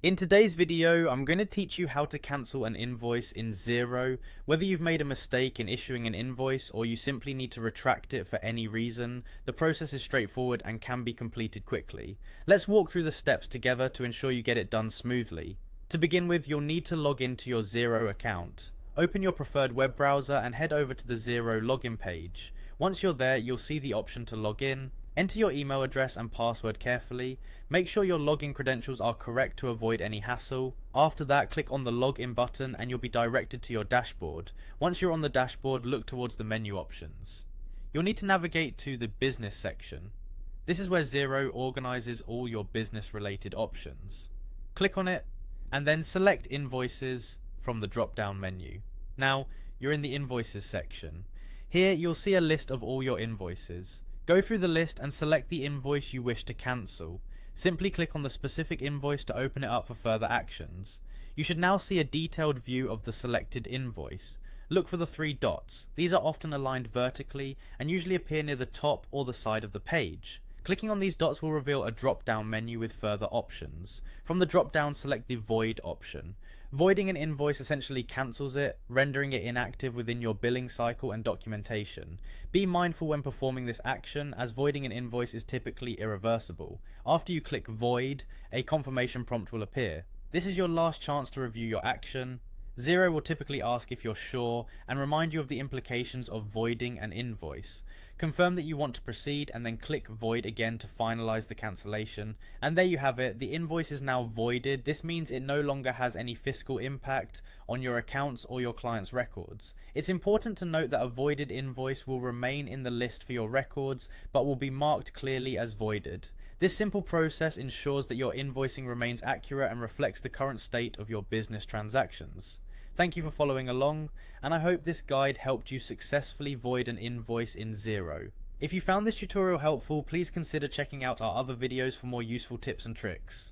In today's video, I'm going to teach you how to cancel an invoice in Xero. Whether you've made a mistake in issuing an invoice or you simply need to retract it for any reason, the process is straightforward and can be completed quickly. Let's walk through the steps together to ensure you get it done smoothly. To begin with, you'll need to log into your Xero account. Open your preferred web browser and head over to the Xero login page. Once you're there, you'll see the option to log in. Enter your email address and password carefully. Make sure your login credentials are correct to avoid any hassle. After that, click on the login button and you'll be directed to your dashboard. Once you're on the dashboard, look towards the menu options. You'll need to navigate to the business section. This is where Xero organizes all your business related options. Click on it and then select invoices from the drop down menu. Now, you're in the invoices section. Here you'll see a list of all your invoices. Go through the list and select the invoice you wish to cancel. Simply click on the specific invoice to open it up for further actions. You should now see a detailed view of the selected invoice. Look for the three dots. These are often aligned vertically and usually appear near the top or the side of the page. Clicking on these dots will reveal a drop-down menu with further options. From the drop-down, select the Void option. Voiding an invoice essentially cancels it, rendering it inactive within your billing cycle and documentation. Be mindful when performing this action, as voiding an invoice is typically irreversible. After you click Void, a confirmation prompt will appear. This is your last chance to review your action. Xero will typically ask if you're sure and remind you of the implications of voiding an invoice. Confirm that you want to proceed and then click Void again to finalize the cancellation. And there you have it, the invoice is now voided. This means it no longer has any fiscal impact on your accounts or your client's records. It's important to note that a voided invoice will remain in the list for your records but will be marked clearly as voided. This simple process ensures that your invoicing remains accurate and reflects the current state of your business transactions. Thank you for following along, and I hope this guide helped you successfully void an invoice in Xero. If you found this tutorial helpful, please consider checking out our other videos for more useful tips and tricks.